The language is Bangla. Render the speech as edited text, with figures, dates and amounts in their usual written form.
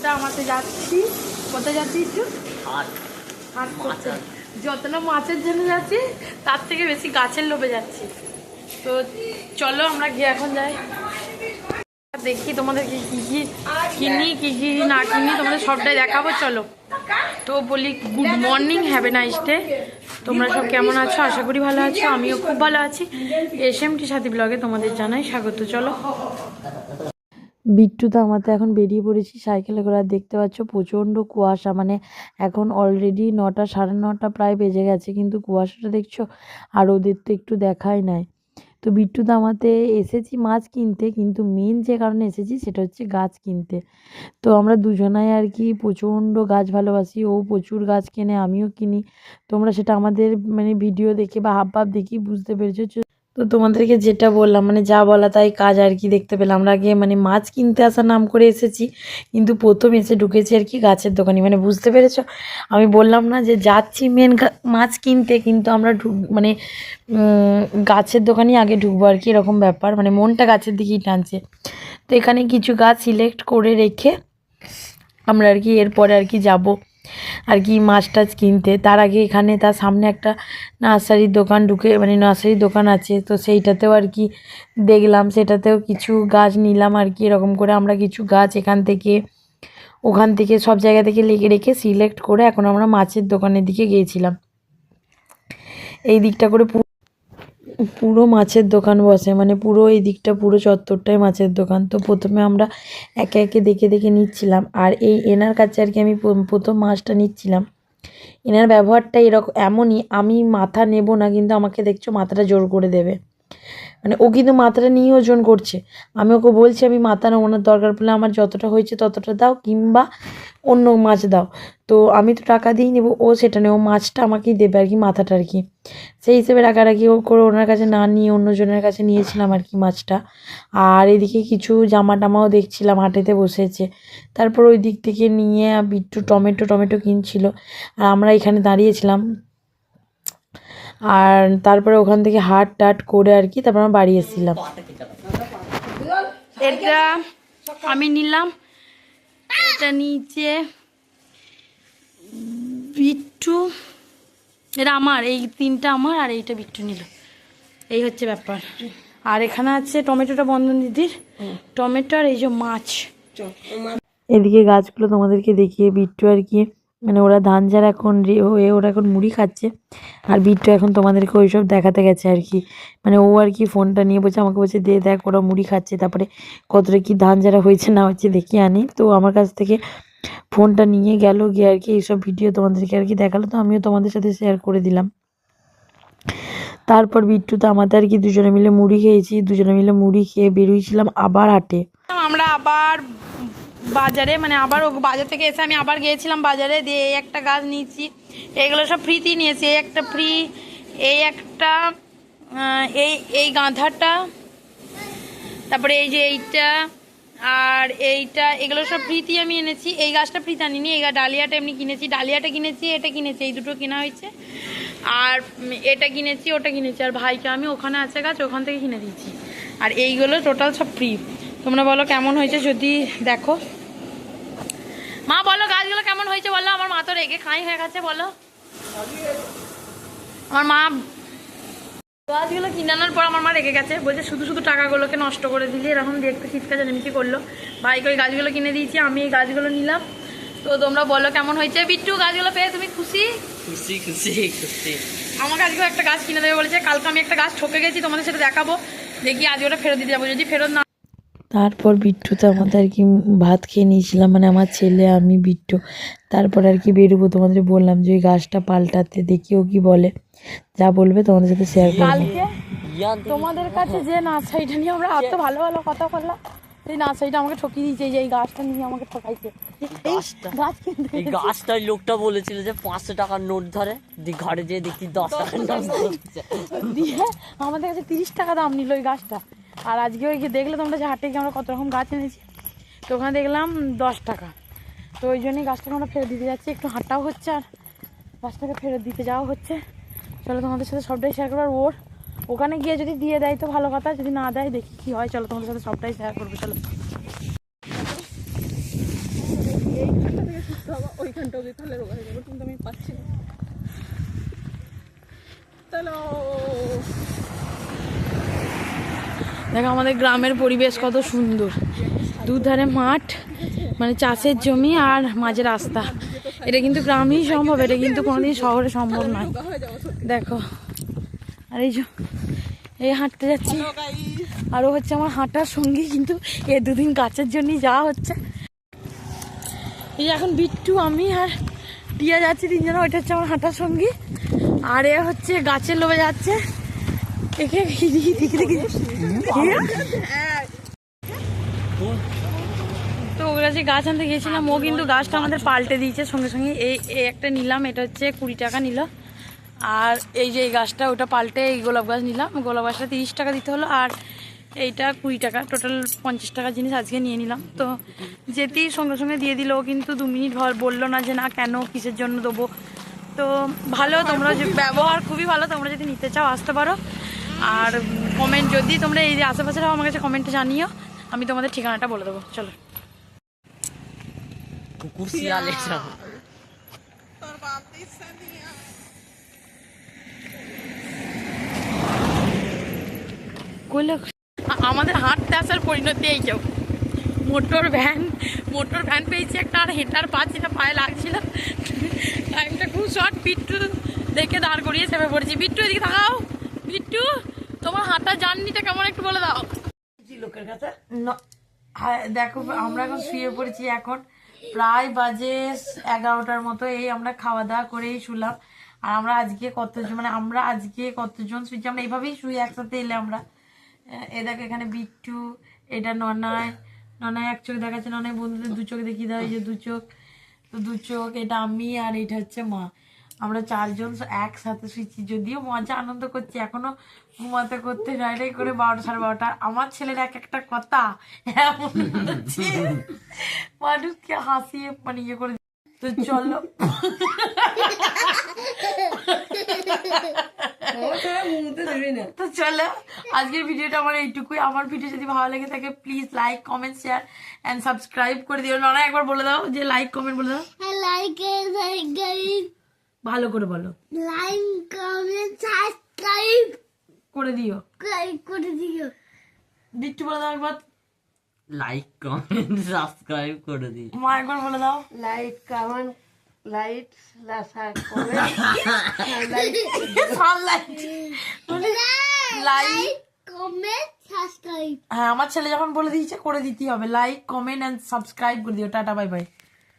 বিট্টুটা আমাকে যাচ্ছি। কোথায় যাচ্ছি একটু? হাট করতে। যতটা মাছের জন্য যাচ্ছি তার থেকে বেশি গাছের লোভে যাচ্ছি। তো চলো আমরা গিয়ে এখন যাই, দেখি তোমাদেরকে কী কী কিনি কী কী না কিনি তোমাদের সবটাই দেখাবো। চলো তো বলি, good morning, have a nice day. তোমরা সব কেমন আছো? আশা করি ভালো আছো, আমিও খুব ভালো আছি। SMT সাথী ব্লগে তোমাদের জানাই স্বাগত। চলো, বিট্টু তো আমাদের এখন বেরিয়ে পড়েছি সাইকেলে করে। আর দেখতে পাচ্ছ প্রচণ্ড কুয়াশা, মানে এখন অলরেডি 9টা 9:30 প্রায় বেজে গেছে, কিন্তু কুয়াশাটা দেখছো। আর ওদের তো একটু দেখাই নাই। তো বিট্টু তো আমাতে এসেছি মাছ কিনতে, কিন্তু মেন যে কারণে এসেছি সেটা হচ্ছে গাছ কিনতে। তো আমরা দুজনাই আর কি প্রচণ্ড গাছ ভালোবাসি, ও প্রচুর গাছ কেনে, আমিও কিনি। তোমরা সেটা আমাদের মানে ভিডিও দেখে বা হাব ভাব দেখি বুঝতে পেরেছো। তো তোমাদেরকে যেটা বললাম, মানে যা বলা তাই কাজ আর কি। দেখতে পেলাম আমরা আগে মানে মাছ কিনতে আসার নাম করে এসেছি, কিন্তু প্রথম এসে ঢুকেছি আর কি গাছের দোকানে, মানে বুঝতে পেরেছো। আমি বললাম না যে যাচ্ছি মেন মাছ কিনতে, কিন্তু আমরা মানে গাছের দোকানেই আগে ঢুকবো আর কি, এরকম ব্যাপার। মানে মনটা গাছের দিকেই টানছে। তো এখানে কিছু গাছ সিলেক্ট করে রেখে আমরা আর কি এরপরে আর কি যাবো আর কি মাছ টাছ কিনতে। তার আগে এখানে তার সামনে একটা নার্সারির দোকান ঢুকে, মানে নার্সারির দোকান আছে, তো সেইটাতেও আর কি দেখলাম, সেটাতেও কিছু গাছ নিলাম আর কি। এরকম করে আমরা কিছু গাছ এখান থেকে ওখান থেকে সব জায়গা থেকে লেগে রেখে সিলেক্ট করে এখন আমরা মাছের দোকানের দিকে গিয়েছিলাম। এই দিকটা করে পুরো মাছের দোকান বসে, মানে পুরো এই দিকটা পুরো চত্বরটাই মাছের দোকান। তো প্রথমে আমরা একে একে দেখে দেখে নিচ্ছিলাম। আর এই এনার কাছে আর কি আমি প্রথম মাছটা নিচ্ছিলাম। এনার ব্যবহারটা এরকম এমনই, আমি মাথা নেব না, কিন্তু আমাকে দেখছো মাথাটা জোর করে দেবে। মানে ও কিন্তু মাথাটা নিয়ে ওজন করছে। আমি ওকে বলছি আমি মাথা নেবো না, দরকার পড়লে আমার যতটা হয়েছে ততটা দাও, কিংবা অন্য মাছ দাও। তো আমি তো টাকা দিয়েই নেবো, ও সেটা নেই, ও মাছটা আমাকেই দেবে আর কি, মাথাটা আর কি। সেই হিসেবে রাগারাগি ও করে ওনার কাছে না নিয়ে অন্যজনের কাছে নিয়েছিলাম আর কি মাছটা। আর এদিকে কিছু জামা টামাও দেখছিলাম, হাটেতে বসেছে। তারপর ওই দিক থেকে নিয়ে বিট্টু টমেটো কিনছিল, আর আমরা এখানে দাঁড়িয়েছিলাম। আর তারপরে ওখান থেকে হাট টাট করে আর কি তারপর আমরা বাড়ি এসেছিলাম। এটা আমি নিলাম, এটা নিচে বিট্টু, এটা আমার, এই তিনটা আমার, আর এইটা বিট্টু নিল। এই হচ্ছে ব্যাপার। আর এখানে আছে টমেটোটা বন্ধন দিদির, টমেটো আর এই যে মাছ। এদিকে গাছগুলো তোমাদেরকে দেখিয়ে বিট্টু আর কি, মানে ওরা ধান ঝাড়া এখন হয়ে ওরা এখন মুড়ি খাচ্ছে। আর বিট্টু এখন তোমাদেরকে ওইসব দেখাতে গেছে আর কি, মানে ও আর কি ফোনটা নিয়ে বলছে, আমাকে বলছে দে দেখ ওরা মুড়ি খাচ্ছে, তারপরে কতটা কি ধান ঝাড়া হয়েছে না হচ্ছে দেখিয়ে আনি। তো আমার কাছ থেকে ফোনটা নিয়ে গেল, গিয়ে আর কি এইসব ভিডিও তোমাদেরকে আর কি দেখালো, তো আমিও তোমাদের সাথে শেয়ার করে দিলাম। তারপর বিট্টু তো আমাদের আর কি দুজনে মিলে মুড়ি খেয়েছি, দুজনে মিলে মুড়ি খেয়ে বেরিয়েছিলাম আবার হাটে। আমরা আবার বাজারে, মানে আবার বাজার থেকে এসে আমি আবার গিয়েছিলাম বাজারে, দিয়ে এই একটা গাছ নিয়েছি। এগুলো সব ফ্রিতেই নিয়েছি, এই একটা ফ্রি, এই একটা, এই গাঁধাটা, তারপরে এই যে এইটা আর এইটা, এগুলো সব ফ্রিতেই আমি এনেছি। এই গাছটা ফ্রিতে আনিনি, এই ডালিয়াটা এমনি কিনেছি, ডালিয়াটা কিনেছি, এটা কিনেছি, এই দুটো কেনা হয়েছে। আর এটা কিনেছি, ওটা কিনেছি। আর ভাইকে আমি ওখানে আছে গাছ, ওখান থেকে কিনে দিয়েছি। আর এইগুলো টোটাল সব ফ্রি। তোমরা বলো কেমন হয়েছে যদি দেখো। মা বলো গাছগুলো কেমন হয়েছে বলো। আমার মা তো রেগে খাই হয়ে গেছে, বলো। আমার মা গাছগুলো কিনে আনার পর আমার মা রেগে গেছে, বলছে শুধু শুধু টাকাগুলোকে নষ্ট করে দিলি, এরকম দেখতে চিৎকার চেঁচামেচি করলো। ভাইকে ওই গাছগুলো কিনে দিয়েছি, আমি এই গাছগুলো নিলাম। তো তোমরা বলো কেমন হয়েছে। বিট্টু গাছগুলো পেয়ে তুমি খুশি? খুশি খুশি খুশি। আমাকে আজকে একটা গাছ কিনে দেবে বলেছে। কালকে আমি একটা গাছ ঠকে গেছি, তোমাদের সাথে দেখাবো। দেখি আজ ওটা ফেরত দিতে যাবো, যদি ফেরত না। তারপর বিট্টু তো আমাদের আর কি ভাত খেয়ে নিয়েছিলাম, মানে আমার ছেলে আমি বিট্টু। তারপর আর কি বেরোবো, তোমাদের বললাম যে ওই গাছটা পাল্টাতে, দেখি ও কি বলে, যা বলবে তোমাদের সাথে শেয়ার করবো। কালকে তোমাদের কাছে যে নার্সারিটা নিয়ে আমরা এত ভালো ভালো কথা বললাম, সেই নার্সারিটা আমাকে ঠকিয়ে দিয়েছে, যে এই গাছটা নিয়ে আমাকে ঠকাইছে। এই গাছটার লোকটা বলেছিল যে 500 টাকার নোট ধরে, ঘরে যেয়ে দেখি 10 টাকার নোট দিয়ে আমাদের কাছে 30 টাকা দাম নিল ওই গাছটা। আর আজকে ওই দেখলে তোমরা যে হাটে গিয়ে আমরা কত রকম গাছ এনেছি, তো ওখানে দেখলাম 10 টাকা। তো ওই জন্যই গাছটাকে আমরা ফেরত দিতে যাচ্ছি, একটু হাঁটাও হচ্ছে আর গাছটাকে ফেরত দিতে যাওয়া হচ্ছে। চলো তোমাদের সাথে সবটাই শেয়ার করবো। আর ওখানে গিয়ে যদি দিয়ে দেয় তো ভালো কথা, যদি না দেয় দেখি কী হয়। চলো তোমাদের সাথে সবটাই শেয়ার করবো। চলো থেকে সুস্থ হবো ওইখানটা অবধি তাহলে রোগা হয়ে যাবো, কিন্তু আমি পাচ্ছি না। চলো দেখো আমাদের গ্রামের পরিবেশ কত সুন্দর, দুধারে মাঠ, মানে চাষের জমি আর মাঝে রাস্তা। এটা কিন্তু গ্রামেই সম্ভব, এটা কিন্তু কোনোদিন শহরে সম্ভব নয়। রোগা হয়ে যাবো। দেখো আর এই যে এই হাঁটতে যাচ্ছি, আরও হচ্ছে আমার হাঁটার সঙ্গী, কিন্তু এ দুদিন গাছের জন্যই যাওয়া হচ্ছে। এই যে এখন বিট্টু, আমি আর টিয়া যাচ্ছি তিনজনে, ওইটা হচ্ছে আমার হাঁটার সঙ্গী। আর এ হচ্ছে গাছের লোভে যাচ্ছে, একে তো ওর কাছে গাছ আনতে গিয়েছিলাম, ও কিন্তু গাছটা আমাদের পাল্টে দিয়েছে সঙ্গে সঙ্গে। এই একটা নিলাম, এটা হচ্ছে 20 টাকা নিল। আর এই যে এই গাছটা, ওটা পাল্টে এই গোলাপ গাছ নিলাম, গোলাপ গাছটা 30 টাকা দিতে হলো। আর এইটা 20 টাকা, টোটাল 50 টাকার জিনিস আজকে নিয়ে নিলাম। তো যেতেই সঙ্গে সঙ্গে দিয়ে দিল, কিন্তু 2 মিনিট বললো না যে না কেন কিসের জন্য দেবো। তো ভালো, তোমরা যে ব্যবহার খুবই ভালো, তোমরা যদি নিতে চাও আসতে পারো। আর কমেন্ট যদি তোমরা এই যে আশেপাশে আমার কাছে কমেন্টে জানিও, আমি তোমাদের ঠিকানাটা বলে দেবো। চলো কুকুর শিয়াল এসব তোর বাপ দিচ্ছে নিয়ে কইলে আমাদের হাঁটতে আসার পরিণতি এই কেউ মোটর ভ্যান পেয়েছি একটা, আর হেঁটার পাচ্ছি না, পায়ে লাগছিল। টাইমটা খুব শর্ট, বিট্টু দেখে দাঁড় করিয়ে চেপে পড়েছি। বিট্টু এদিকে তাকাও, বিট্টু তোমার হাঁটা জার্নিটা কেমন একটু বলে দাও। লোকের কাছে হ্যাঁ দেখো, আমরা এখন শুয়ে পড়েছি, এখন প্রায় বাজে 11টার মতো। এই আমরা খাওয়া দাওয়া করেই শুলাম। আর আমরা আজকে কতজন শুয়েছি, আমরা এইভাবেই শুই একসাথে এলে আমরা। এ দেখো এখানে বিট্টু, এটা ননায় এক চোখ দেখাচ্ছে, ননায় বন্ধুদের 2 চোখ দেখিয়ে দেওয়া, এই যে 2 চোখ, তো 2 চোখ, এটা আমি আর এটা হচ্ছে মা। আমরা 4 জন একসাথে শুয়েছি, যদিও মজা আনন্দ করছি, এখনো ঘুমাতে করতে রাইডাই করে 12 সাড়ে 12টা। আমার ছেলের এক একটা কথা এমন হচ্ছে, মানুষকে হাসিয়ে মানে ইয়ে করে। তো চলো তো চলো আজকের ভিডিওটা আমার এইটুকুই। আমার ভিডিও যদি ভালো লেগে থাকে please like comment share and subscribe করে দিও। ননা একবার বলে দাও যে লাইক কমেন্ট বলে দাও, ভালো করে বলো, লাইক কমেন্ট সাবস্ক্রাইব করে দিও। করে দিও। বিট্টু বলে দাও একবার, লাইক কমেন্ট সাবস্ক্রাইব করে দিই। মা একবার বলে দাও, like comment light like comment subscribe. হ্যাঁ আমার ছেলে যখন বলে দিয়েছে করে দিতেই হবে, লাইক কমেন্ট এন্ড সাবস্ক্রাইব করে দিও। Tata bye bye.